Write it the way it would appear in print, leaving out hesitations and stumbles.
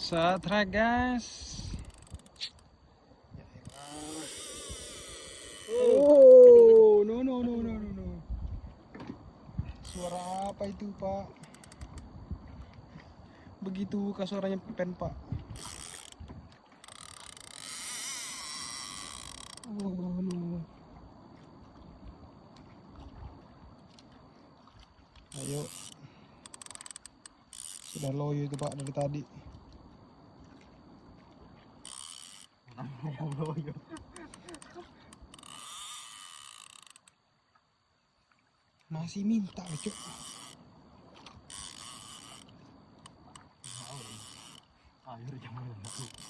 Satra guys. Oh, no. Suara apa itu, Pak? Begitu kah suaranya pen, Pak? Oh, no. Ayo. Sudah loyo itu, Pak, dari tadi. Loyo. Masih minta, Cuk. Air jangan.